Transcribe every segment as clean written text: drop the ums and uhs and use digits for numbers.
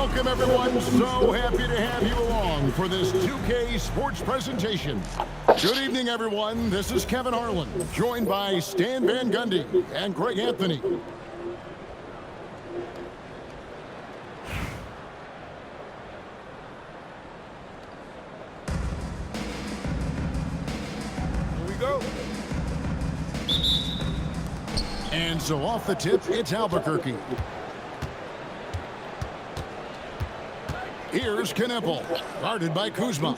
Welcome, everyone. So happy to have you along for this 2K Sports presentation. Good evening, everyone. This is Kevin Harlan, joined by Stan Van Gundy and Greg Anthony. Here we go. And so off the tip, it's Albuquerque. Here's Kneppel, guarded by Kuzma.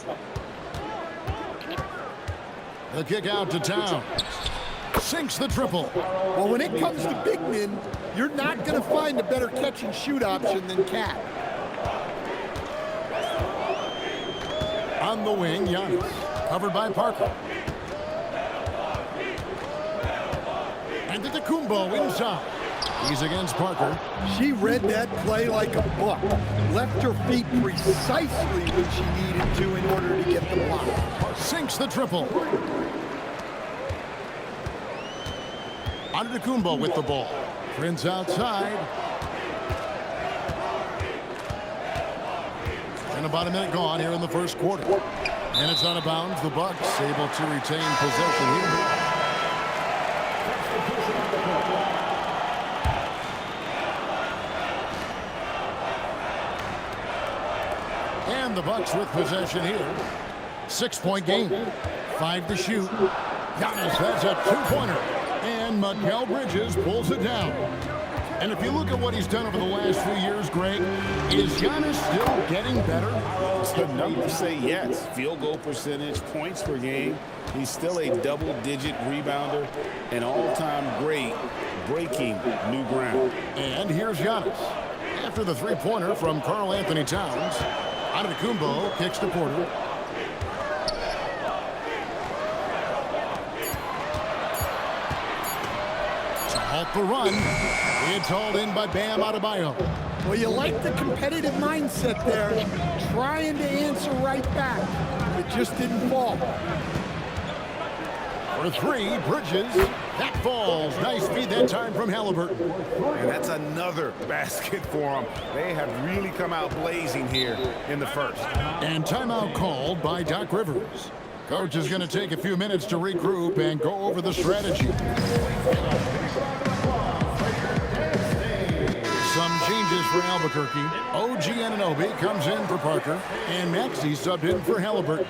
The kick out to Towns. Sinks the triple. Well, when it comes to big men, you're not going to find a better catch-and-shoot option than Cat. On the wing, Giannis, covered by Parker. And to Kumbo inside. He's against Parker. She read that play like a book. Left her feet precisely when she needed to in order to get the block. Sinks the triple. Antetokounmpo with the ball. Prince outside. And about a minute gone here in the first quarter. And it's out of bounds. The Bucks able to retain possession here. And the Bucks with possession here. 6-point game. 5 to shoot. Giannis has a 2-pointer. And Mikal Bridges pulls it down. And if you look at what he's done over the last few years, Greg, is Giannis still getting better? The numbers say yes. Field goal percentage, points per game. He's still a double-digit rebounder, an all-time great, breaking new ground. And here's Giannis. After the 3-pointer from Karl Anthony Towns, Antetokounmpo kicks to Porter. To halt the run, it's hauled in by Bam Adebayo. Well, you like the competitive mindset there, trying to answer right back. It just didn't fall. For 3, Bridges. That falls. Nice feed that time from Halliburton. And that's another basket for them. They have really come out blazing here in the first. And timeout called by Doc Rivers. Coach is going to take a few minutes to regroup and go over the strategy. Some changes for Albuquerque. OG Anunoby comes in for Parker. And Maxey subbed in for Halliburton.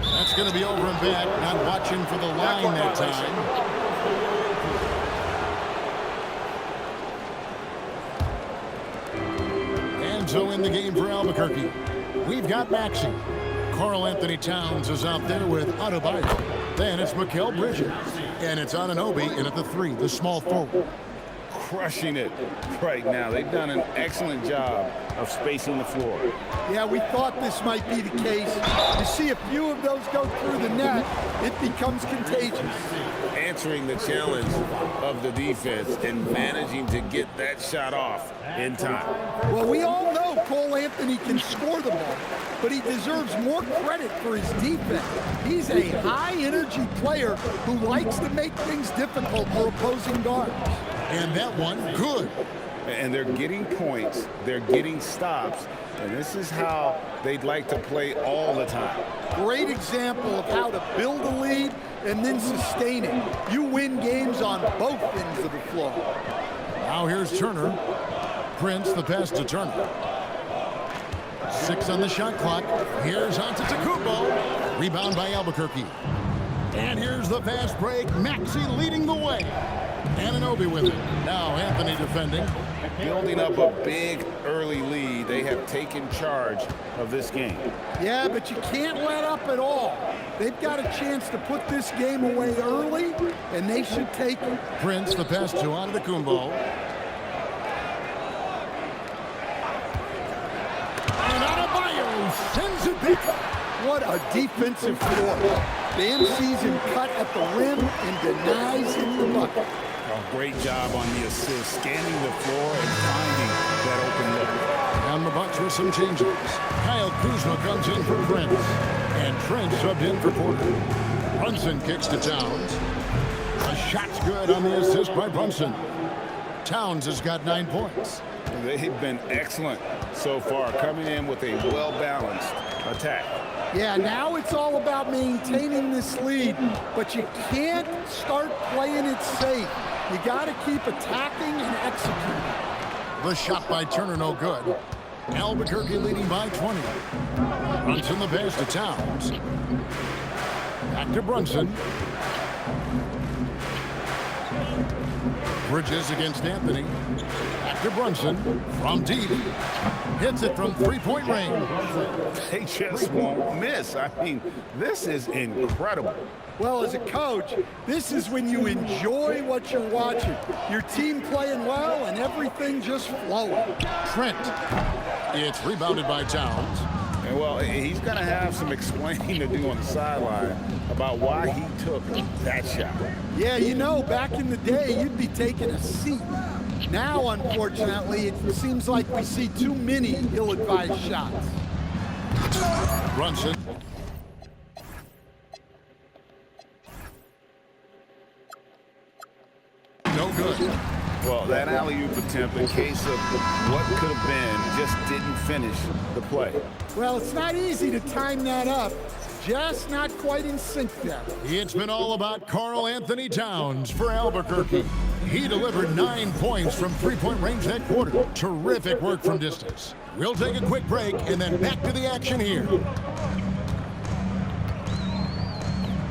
That's going to be over and back. Not watching for the line that time. And so in the game for Albuquerque, we've got Maxey. Karl Anthony Towns is out there with Adebayo. Then it's Mikal Bridges. And it's Anunoby in at the 3, the small forward. Crushing it right now. They've done an excellent job of spacing the floor. Yeah, we thought this might be the case. You see a few of those go through the net, it becomes contagious. Answering the challenge of the defense and managing to get that shot off in time. Well, we all know Cole Anthony can score the ball, but he deserves more credit for his defense. He's a high-energy player who likes to make things difficult for opposing guards. And that one, good. And they're getting points, they're getting stops, and this is how they'd like to play all the time. Great example of how to build a lead and then sustain it. You win games on both ends of the floor. Now here's Turner. Prince, the pass to Turner. 6 on the shot clock. Here's Antetokounmpo. Rebound by Albuquerque. And here's the fast break. Maxey leading the way. Anunoby with it. Now Anthony defending. Building up a big early lead. They have taken charge of this game. Yeah, but you can't let up at all. They've got a chance to put this game away early, and they should take it. Prince, the pass to Antetokounmpo. And Adebayo sends it back. What a defensive floor. Bam sees him cut at the rim and denies him the bucket. A great job on the assist, scanning the floor and finding that open look. On the Bucks with some changes. Kyle Kuzma comes in for Prince. And Trent subbed in for Porter. Brunson kicks to Towns. The shot's good on the assist by Brunson. Towns has got 9 points. They've been excellent so far, coming in with a well-balanced attack. Yeah, now it's all about maintaining this lead, but you can't start playing it safe. You got to keep attacking and executing. The shot by Turner, no good. Albuquerque leading by 20. Brunson the pass to Towns. Back to Brunson. Bridges against Anthony. Back to Brunson from deep. Hits it from three-point range. They just won't miss. I mean, this is incredible. Well, as a coach, this is when you enjoy what you're watching. Your team playing well and everything just flowing. Trent. It's rebounded by Towns. And well, he's going to have some explaining to do on the sideline about why he took that shot. Yeah, you know, back in the day, you'd be taking a seat. Now, unfortunately, it seems like we see too many ill-advised shots. Brunson. No good. Well, that alley-oop attempt, in case of what could have been, just didn't finish the play. Well, it's not easy to time that up. Just not quite in sync there. It's been all about Karl Anthony Towns for Albuquerque. He delivered 9 points from three-point range that quarter. Terrific work from distance. We'll take a quick break and then back to the action here.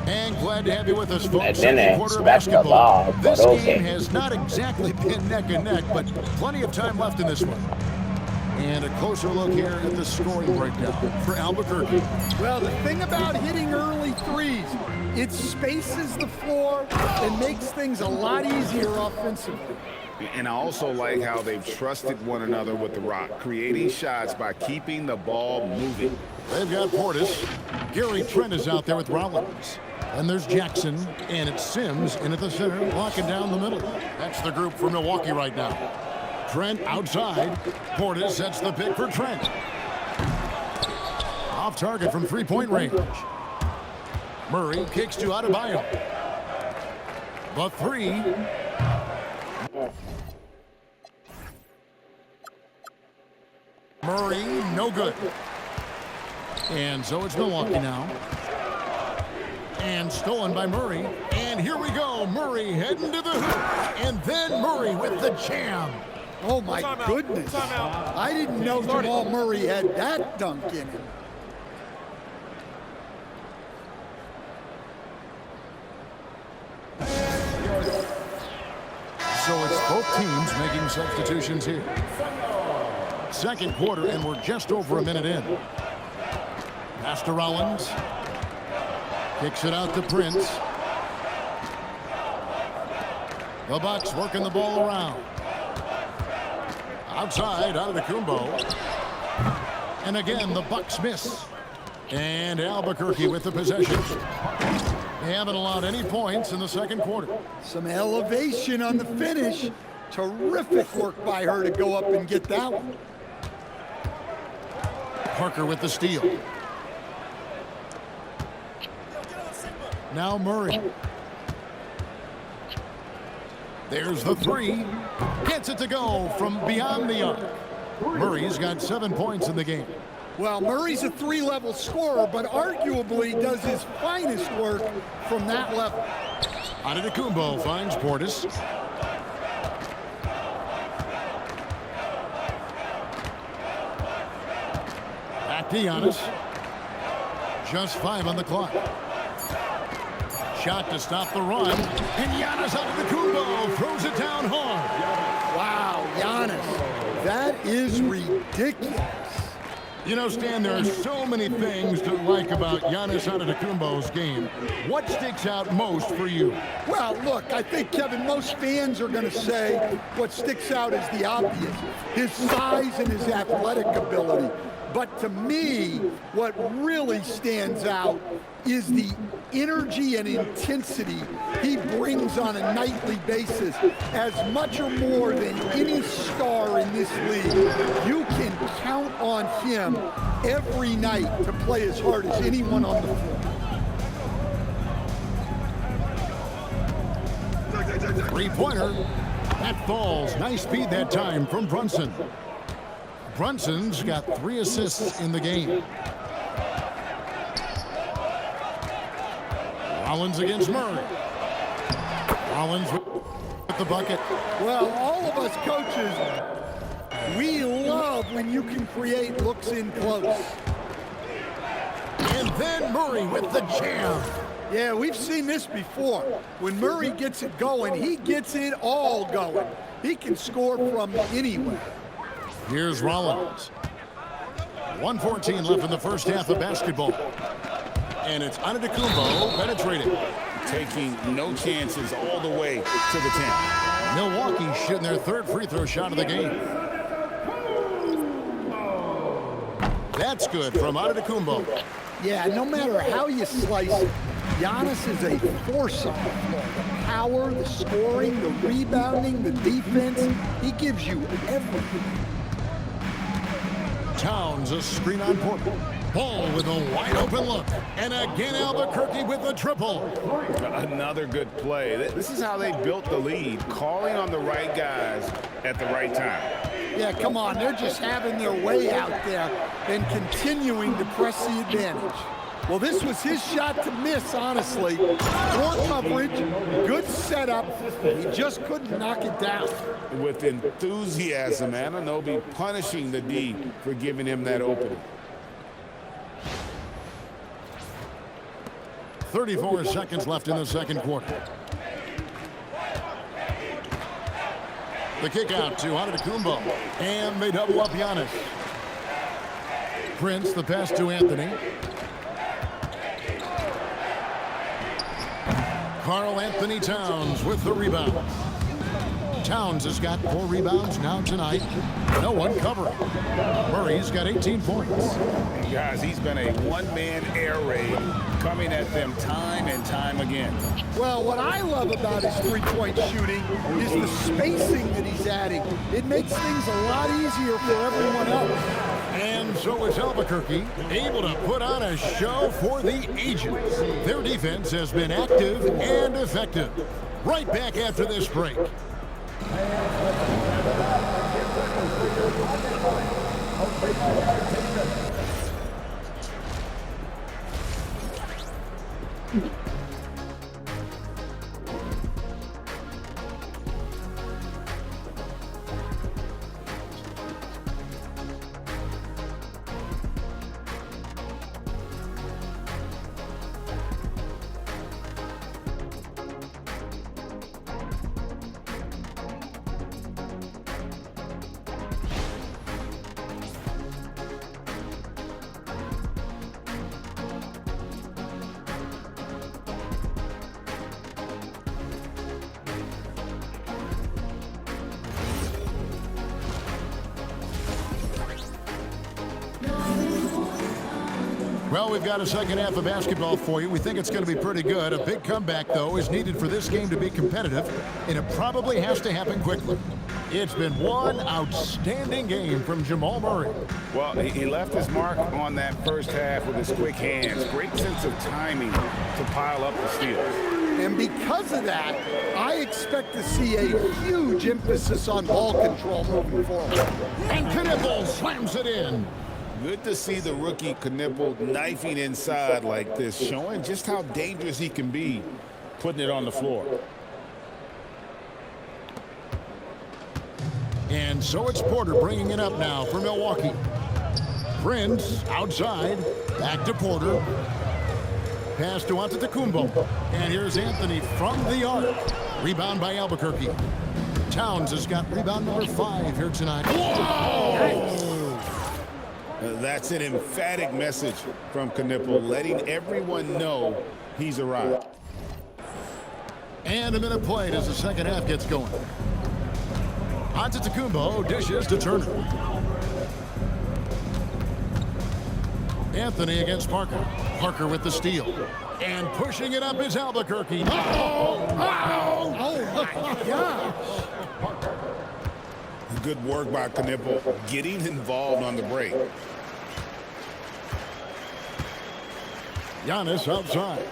And glad to have you with us, folks. Second quarter of basketball. This game has not exactly been neck and neck, but plenty of time left in this one. And a closer look here at the scoring breakdown for Albuquerque. Well, the thing about hitting early threes, it spaces the floor and makes things a lot easier offensively. And I also like how they've trusted one another with the rock, creating shots by keeping the ball moving. They've got Portis. Gary Trent is out there with Rollins. And there's Jackson, and it's Sims in at the center, locking down the middle. That's the group for Milwaukee right now. Trent outside. Portis sets the pick for Trent. Off target from three-point range. Murray kicks to Adebayo. The three. Murray, no good. And so it's Milwaukee now. And stolen by Murray. And here we go. Murray heading to the hoop. And then Murray with the jam. Oh, my goodness. I didn't know Jamal Murray had that dunk in him. So it's both teams making substitutions here. Second quarter, and we're just over a minute in. Pass to Rollins. Kicks it out to Prince. The Bucks working the ball around. Outside, Antetokounmpo. And again, the Bucks miss. And Albuquerque with the possession. They haven't allowed any points in the second quarter. Some elevation on the finish. Terrific work by her to go up and get that one. Parker with the steal. Now Murray. There's the three. Gets it to go from beyond the arc. Murray's got 7 points in the game. Well, Murray's a three-level scorer, but arguably does his finest work from that level. Antetokounmpo finds Portis. Back to Giannis. Just 5 on the clock. Shot to stop the run. And Giannis Antetokounmpo throws it down hard. Wow, Giannis. That is ridiculous. You know, Stan, there are so many things to like about Giannis Antetokounmpo's game. What sticks out most for you? Well, look, I think, Kevin, most fans are going to say what sticks out is the obvious, his size and his athletic ability. But to me, what really stands out is the energy and intensity he brings on a nightly basis, as much or more than any star in this league. You can count on him every night to play as hard as anyone on the floor. Three-pointer. That falls. Nice speed that time from Brunson. Brunson's got 3 assists in the game. Rollins against Murray. Rollins with the bucket. Well, all of us coaches, we love when you can create looks in close. And then Murray with the jam. Yeah, we've seen this before. When Murray gets it going, he gets it all going. He can score from anywhere. Here's Rollins. 1:14 left in the first half of basketball. And it's Antetokounmpo penetrating. Taking no chances all the way to the 10. Milwaukee shooting their 3rd free throw shot of the game. That's good from Antetokounmpo. Yeah, no matter how you slice it, Giannis is a force on the floor. The power, the scoring, the rebounding, the defense, he gives you everything. Towns a screen on Porter. Ball with a wide open look. And again Albuquerque with a triple. Another good play. This is how they built the lead, calling on the right guys at the right time. Yeah, come on, they're just having their way out there and continuing to press the advantage. Well, this was his shot to miss, honestly. Poor coverage, good setup. He just couldn't knock it down. With enthusiasm, Anunoby punishing the D for giving him that opening. 34 seconds left in the second quarter. The kick out to Antetokounmpo. And they double up Giannis. Prince, the pass to Anthony. Karl Anthony Towns with the rebound. Towns has got 4 rebounds now tonight. No one covering. Murray's got 18 points. Guys, he's been a one-man air raid coming at them time and time again. Well, what I love about his three-point shooting is the spacing that he's adding. It makes things a lot easier for everyone else. And so is Albuquerque able to put on a show for the ages. Their defense has been active and effective. Right back after this break. Well, we've got a second half of basketball for you. We think it's going to be pretty good. A big comeback, though, is needed for this game to be competitive, and it probably has to happen quickly. It's been one outstanding game from Jamal Murray. Well, he left his mark on that first half with his quick hands. Great sense of timing to pile up the steals. And because of that, I expect to see a huge emphasis on ball control moving forward. And Knipple slams it in. Good to see the rookie Knipple knifing inside like this, showing just how dangerous he can be putting it on the floor. And so it's Porter bringing it up now for Milwaukee. Prince outside, back to Porter. Pass to Antetokounmpo. And here's Anthony from the arc. Rebound by Albuquerque. Towns has got rebound number 5 here tonight. Whoa! Nice. That's an emphatic message from Knipple, letting everyone know he's arrived. And a minute played as the second half gets going. Antetokounmpo dishes to Turner. Anthony against Parker. Parker with the steal. And pushing it up is Albuquerque. Oh my gosh. Good work by Knipple, getting involved on the break. Giannis outside.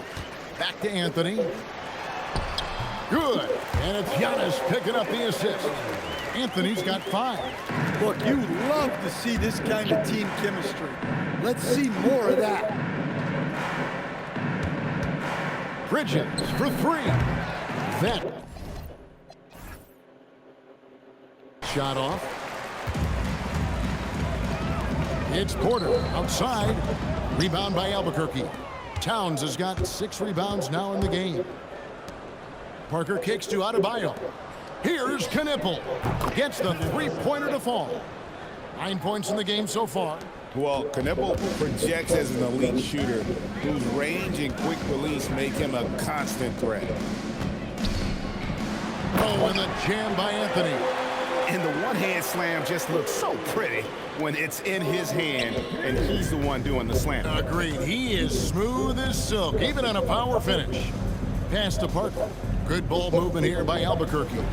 Back to Anthony. Good. And it's Giannis picking up the assist. Anthony's got 5. Look, you love to see this kind of team chemistry. Let's see more of that. Bridges for 3. Then shot off. It's Porter outside. Rebound by Albuquerque. Towns has got 6 rebounds now in the game. Parker kicks to Adebayo. Here's Knipple. Gets the 3-pointer to fall. 9 points in the game so far. Well, Knipple projects as an elite shooter whose range and quick release make him a constant threat. Oh, and the jam by Anthony. And the one-hand slam just looks so pretty when it's in his hand and he's the one doing the slam. Agreed. He is smooth as silk, even on a power finish. Pass to Parker. Good ball movement here by Albuquerque.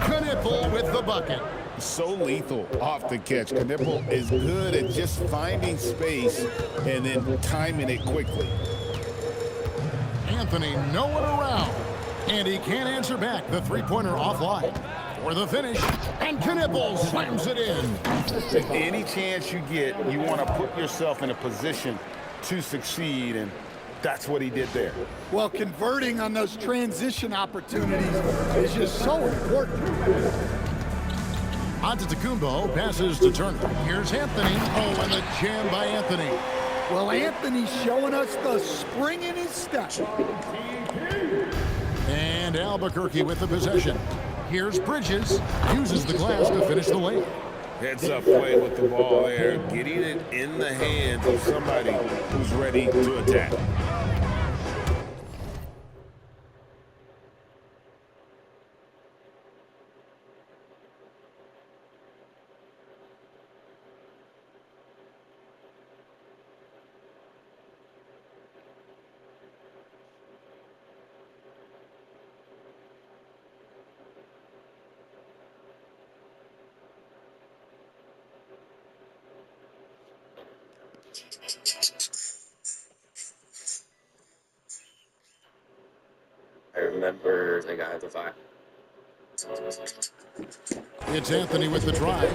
Knipple with the bucket. So lethal off the catch. Knipple is good at just finding space and then timing it quickly. Anthony nowhere around. And he can't answer back. The 3-pointer offline. For the finish, and Knipple slams it in. Any chance you get, you want to put yourself in a position to succeed, and that's what he did there. Well, converting on those transition opportunities is just so important. Antetokounmpo passes to Turner. Here's Anthony. Oh, and the jam by Anthony. Well, Anthony's showing us the spring in his step. And Albuquerque with the possession. Here's Bridges, uses the glass to finish the lane. Heads-up play with the ball there, getting it in the hands of somebody who's ready to attack. I remember the guy at the 5. It's Anthony with the drive.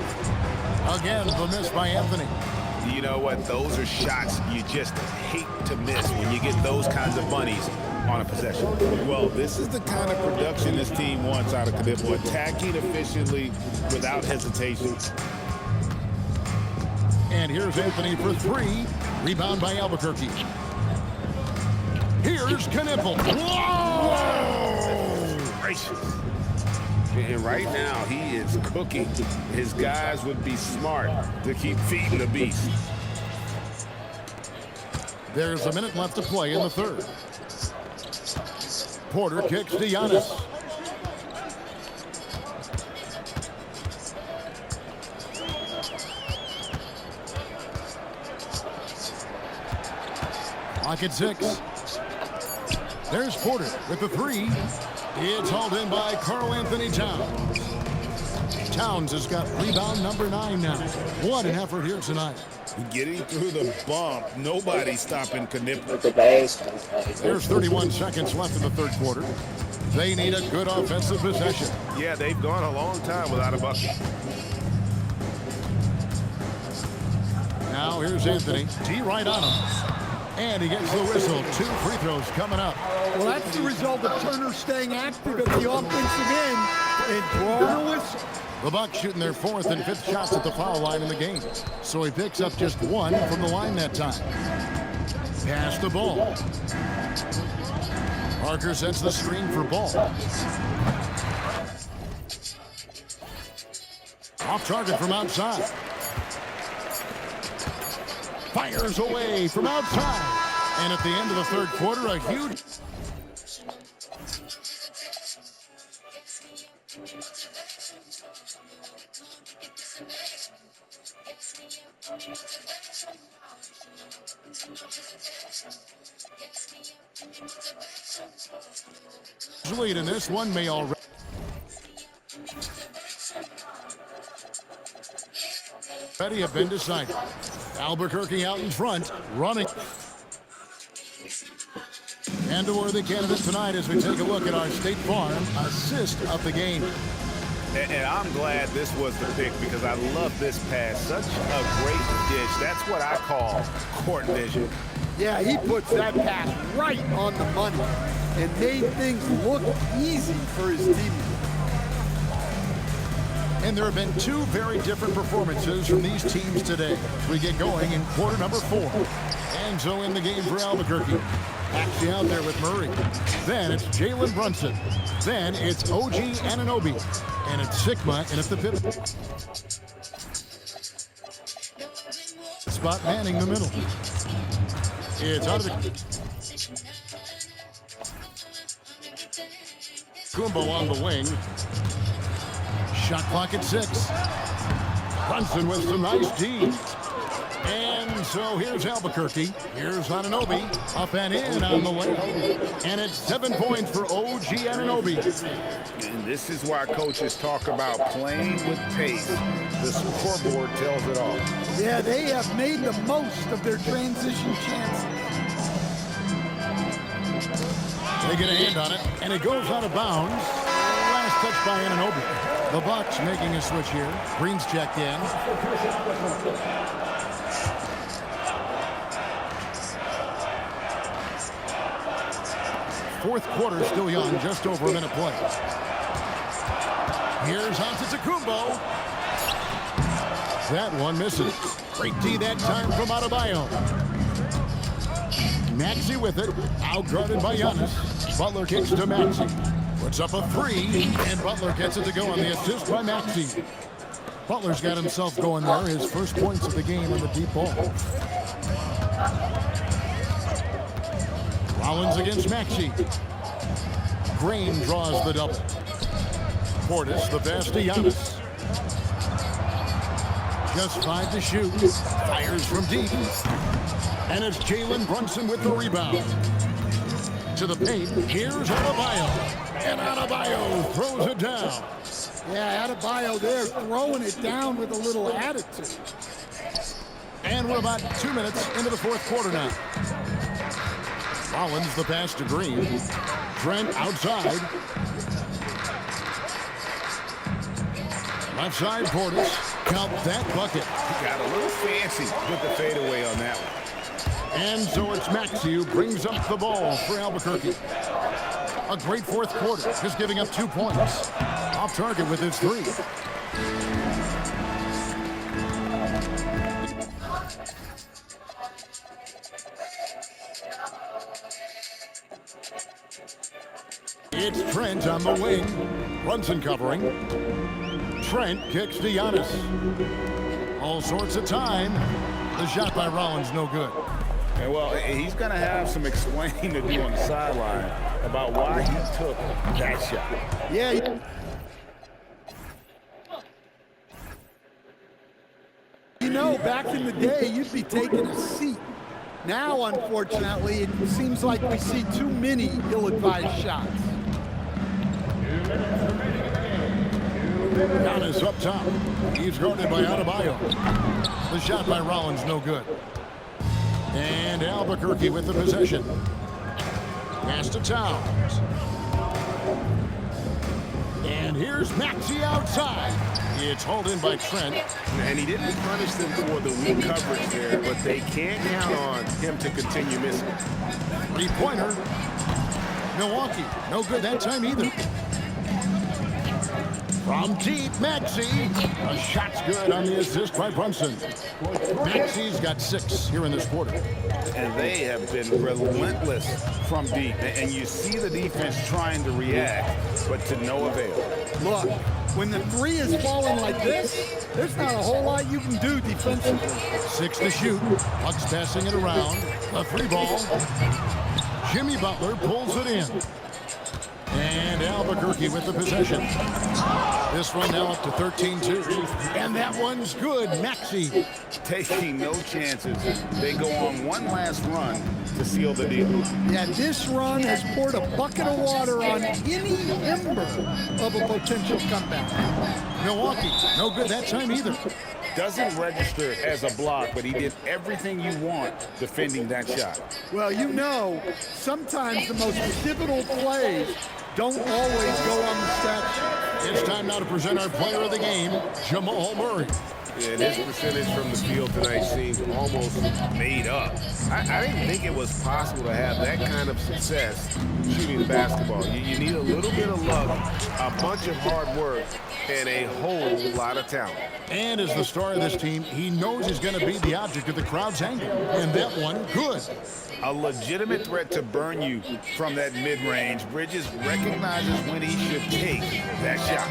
Again, the miss by Anthony. You know what? Those are shots you just hate to miss when you get those kinds of bunnies on a possession. Well, this is the kind of production this team wants out of Knipple. Attacking efficiently without hesitation. And here's Anthony for 3. Rebound by Albuquerque. Here's Knipple. Whoa! Gracious. And right now, he is cooking. His guys would be smart to keep feeding the beast. There's a minute left to play in the third. Porter kicks to Giannis. Clock at 6. There's Porter with the 3. It's hauled in by Karl-Anthony Towns. Towns has got rebound number 9 now. What an effort here tonight. Getting through the bump, nobody's stopping Knipple. There's 31 seconds left in the third quarter. They need a good offensive possession. Yeah, they've gone a long time without a bucket. Now here's Anthony. T right on him. And he gets the whistle. 2 free throws coming up. Well, that's the result of Turner staying active at the offensive end and drawing a whistle. The Bucks shooting their 4th and 5th shots at the foul line in the game. So he picks up just 1 from the line that time. Pass the ball. Parker sets the screen for Ball. Off target from outside. Fires away from outside. And at the end of the third quarter, a huge... lead in this one may already have been decided. Albuquerque out in front, running. And a worthy candidate tonight as we take a look at our State Farm assist of the game. And I'm glad this was the pick because I love this pass. Such a great dish. That's what I call court vision. Yeah, he puts that pass right on the money and made things look easy for his teammates. And there have been two very different performances from these teams today. We get going in quarter number 4. Enzo in the game for Albuquerque. Maxey out there with Murray. Then it's Jalen Brunson. Then it's OG Anunoby. And it's Sigma in at the pivot. Spot manning the middle. It's out of the... Kumbo on the wing. Shot clock at 6. Brunson with some nice D. And so here's Albuquerque. Here's Anunoby. Up and in on the way. And it's 7 points for OG Anunoby. And this is why coaches talk about playing with pace. The scoreboard tells it all. Yeah, they have made the most of their transition chances. They get a hand on it, and it goes out of bounds. Last touch by Anunoby. The Bucks making a switch here. Green's checked in. Fourth quarter still young, just over a minute play. Here's Antetokounmpo. That one misses. Great D that time from Adebayo. Maxey with it, outguarded by Giannis. Butler kicks to Maxey. Puts up a 3, and Butler gets it to go on the assist by Maxey. Butler's got himself going there, his first points of the game on the deep ball. Rollins against Maxey. Green draws the double. Portis the pass to Giannis. Just 5 to shoot. Fires from deep. And it's Jalen Brunson with the rebound. To the paint, here's Adebayo. And Adebayo throws it down. Yeah, Adebayo there throwing it down with a little attitude. And we're about 2 minutes into the fourth quarter now. Rollins the pass to Green. Trent outside. Left side Portis. Count that bucket. He got a little fancy with the fadeaway on that one. And so it's Maxey who brings up the ball for Albuquerque. A great fourth quarter, just giving up 2 points. Off target with his 3. It's Trent on the wing. Brunson covering. Trent kicks to Giannis. All sorts of time. The shot by Rollins, no good. And well, he's going to have some explaining to do on the sideline about why he took that shot. Yeah. You know, back in the day, you'd be taking a seat. Now, unfortunately, it seems like we see too many ill-advised shots. Giannis up top. He's guarded by Adebayo. The shot by Rollins, no good. And Albuquerque with the possession. Pass to Towns. And here's Maxey outside. It's hauled in by Trent. And he didn't punish them for the weak coverage there, but they can't count on him to continue missing. 3-pointer. Milwaukee, no good that time either. From deep, Maxey. A shot's good on the assist by Brunson. Maxey's got 6 here in this quarter. And they have been relentless from deep. And you see the defense trying to react, but to no avail. Look, when the 3 is falling like this, there's not a whole lot you can do defensively. 6 to shoot. Bucks passing it around. A 3 ball. Jimmy Butler pulls it in. And Albuquerque with the possession. This one now up to 13-2. And that one's good. Maxey. Taking no chances. They go on one last run to seal the deal. Yeah, this run has poured a bucket of water on any ember of a potential comeback. Milwaukee, no good that time either. doesn't register as a block, but he did everything you want defending that shot. Well, you know, sometimes the most pivotal plays don't always go on the stat sheet. It's time now to present our player of the game, Jamal Murray. And his percentage from the field tonight seems almost made up. I didn't think it was possible to have that kind of success shooting the basketball. You need a little bit of luck, a bunch of hard work, and a whole lot of talent. And as the star of this team, he knows he's going to be the object of the crowd's anger. And that one, good. A legitimate threat to burn you from that mid-range. Bridges recognizes when he should take that shot.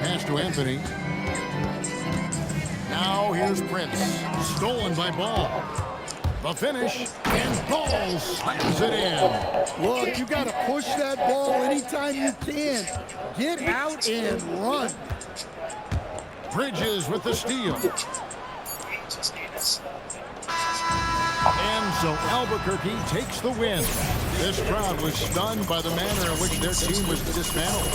Pass to Anthony. Now here's Prince. Stolen by Ball. The finish, and Ball slams it in. Look, you got to push that ball anytime you can. Get out and run. Bridges with the steal. And so Albuquerque takes the win. This crowd was stunned by the manner in which their team was dismantled.